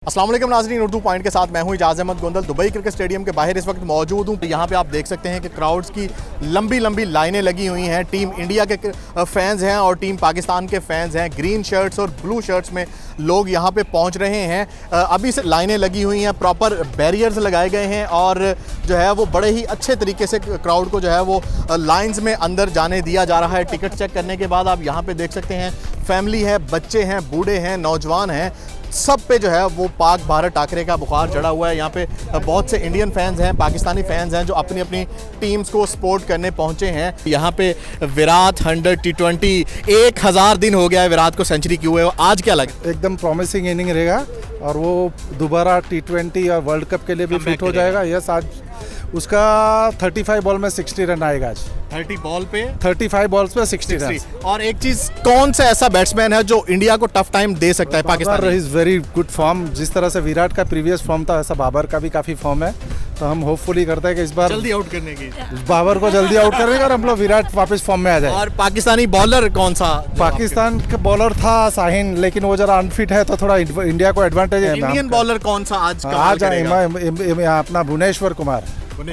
अस्सलाम वालेकुम नाज़रीन, उर्दू पॉइंट के साथ मैं हूं Ijaz Ahmed Gondal. Dubai cricket stadium के बाहर इस वक्त मौजूद हूं। यहाँ पे आप देख सकते हैं कि क्राउड्स की लंबी लंबी लाइनें लगी हुई हैं। टीम इंडिया के फैंस हैं और टीम पाकिस्तान के फैंस हैं। ग्रीन शर्ट्स और ब्लू शर्ट्स में लोग यहाँ पे पहुँच रहे हैं। अभी से लाइनें लगी हुई हैं, प्रॉपर बैरियर्स लगाए गए हैं और जो है वो बड़े ही अच्छे तरीके से क्राउड को जो है वो लाइन्स में अंदर जाने दिया जा रहा है। टिकट चेक करने के बाद आप यहाँ पे देख सकते हैं फैमिली है, बच्चे हैं, बूढ़े हैं, नौजवान हैं, सब पे जो है वो पाक भारत टाकरे का बुखार चढ़ा हुआ है। यहाँ पे बहुत से इंडियन फैंस हैं, पाकिस्तानी फैंस हैं जो अपनी अपनी टीम्स को सपोर्ट करने पहुँचे हैं। यहाँ पे विराट 100 T20 1000 दिन हो गया है विराट को सेंचुरी की हुए। आज क्या लगा? एकदम प्रॉमिसिंग इनिंग रहेगा और वो दोबारा T20 और वर्ल्ड कप के लिए भी फिट हो जाएगा। यस, आज उसका 35 बॉल में 60 रन आएगा। आज 30 बॉल पे 35 बॉल्स पे 60 रन। और एक चीज, कौन सा ऐसा बैट्समैन है जो इंडिया को टफ टाइम दे सकता है? Pakistan is very good form. जिस तरह से विराट का प्रीवियस फॉर्म था ऐसा बाबर का भी काफी फॉर्म है, तो हम होपफुली करते हैं कि इस बार जल्दी आउट करने की, बाबर को जल्दी आउट करने का और हम लोग विराट वापस फॉर्म में आ जाए। और पाकिस्तानी बॉलर कौन सा? पाकिस्तान का बॉलर था शाहीन, लेकिन वो जरा अनफिट है तो थोड़ा इंडिया को एडवांटेज है। इंडियन बॉलर कौन सा आज अपना भुवनेश्वर कुमार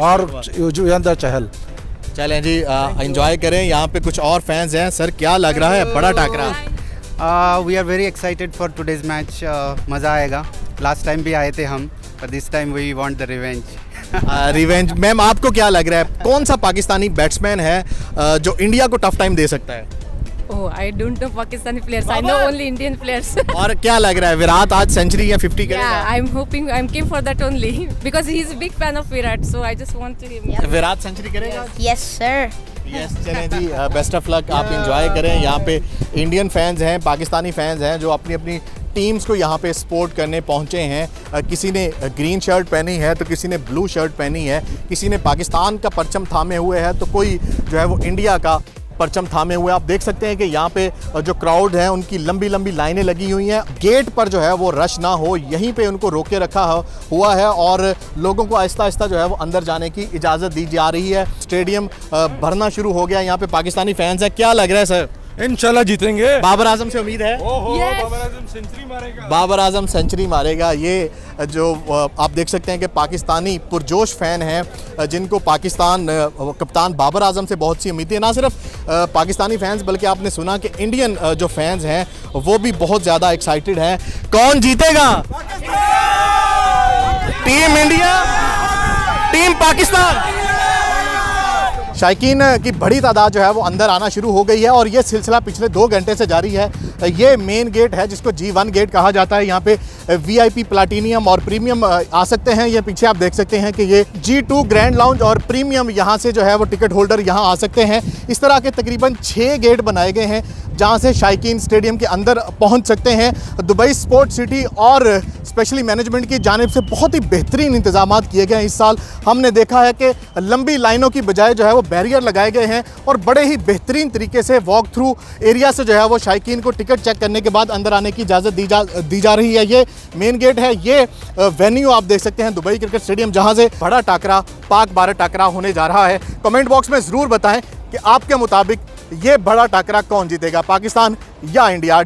और युजवेंद्र चहल। चलें जी, एंजॉय करें। यहाँ पे कुछ और फैंस हैं। सर, क्या लग रहा है? बड़ा टाकरा। We are very excited for today's match. मज़ा आएगा। लास्ट टाइम भी आए थे हम, पर this time we want the revenge. Revenge. Ma'am, आपको क्या लग रहा है कौन सा पाकिस्तानी बैट्समैन है जो इंडिया को टफ टाइम दे सकता है? Oh, I don't know Pakistani players. I know only Indian players. और क्या लग रहा है, विराट आज सेंचुरी या 50 करेगा? Yeah, I'm hoping. I'm keen for that only because he's a big fan of Virat. So I just want to him. Yeah. Virat century करेगा? Yes, sir. Yes, चलें जी, बेस्ट ऑफ लक। आप एंजॉय करें। यहाँ पे Indian fans हैं, Pakistani fans हैं जो अपनी अपनी टीम्स को यहाँ पे सपोर्ट करने पहुँचे हैं। किसी ने ग्रीन शर्ट पहनी है तो किसी ने ब्लू शर्ट पहनी है, किसी ने पाकिस्तान का परचम थामे हुए है तो कोई जो है वो इंडिया का परचम थामे हुए। आप देख सकते हैं कि यहाँ पे जो क्राउड है उनकी लंबी लंबी लाइनें लगी हुई हैं। गेट पर जो है वो रश ना हो, यहीं पे उनको रोके रखा हुआ है और लोगों को आहिस्ता आहिस्ता जो है वो अंदर जाने की इजाज़त दी जा रही है। स्टेडियम भरना शुरू हो गया। यहाँ पे पाकिस्तानी फैंस हैं। क्या लग रहा है सर? इंशाल्लाह जीतेंगे। बाबर आजम से उम्मीद है? Yes. बाबर आजम सेंचुरी मारेगा। बाबर आजम सेंचुरी मारेगा। ये जो आप देख सकते हैं कि पाकिस्तानी पुरजोश फ़ैन हैं जिनको पाकिस्तान कप्तान बाबर आजम से बहुत सी उम्मीदें। ना सिर्फ पाकिस्तानी फैंस बल्कि आपने सुना कि इंडियन जो फैंस हैं वो भी बहुत ज़्यादा एक्साइटेड हैं। कौन जीतेगा? Team India, team Pakistan? शायकीन की बड़ी तादाद जो है वो अंदर आना शुरू हो गई है और ये सिलसिला पिछले 2 घंटे से जारी है। ये मेन गेट है जिसको G1 गेट कहा जाता है। यहाँ पे VIP, प्लाटीनियम और प्रीमियम आ सकते हैं। ये पीछे आप देख सकते हैं कि ये G2 ग्रैंड लाउंज और प्रीमियम यहाँ से जो है वो टिकट होल्डर यहाँ आ सकते हैं। इस तरह के तकरीबन 6 गेट बनाए गए हैं जहाँ से शायकीन स्टेडियम के अंदर पहुँच सकते हैं। दुबई स्पोर्ट्स सिटी और स्पेशली मैनेजमेंट की जानिब से बहुत ही बेहतरीन इंतजाम किए गए हैं। इस साल हमने देखा है कि लंबी लाइनों की बजाय जो है वो बैरियर लगाए गए हैं और बड़े ही बेहतरीन तरीके से वॉक थ्रू एरिया से जो है वो शायकीन को टिकट चेक करने के बाद अंदर आने की इजाज़त दी जा रही है। ये मेन गेट है। ये वेन्यू आप देख सकते हैं दुबई क्रिकेट स्टेडियम जहाँ से बड़ा टाकरा, पाक भारत टाकरा होने जा रहा है। कमेंट बॉक्स में ज़रूर बताएं कि आपके मुताबिक ये बड़ा टाकरा कौन जीतेगा, पाकिस्तान या इंडिया।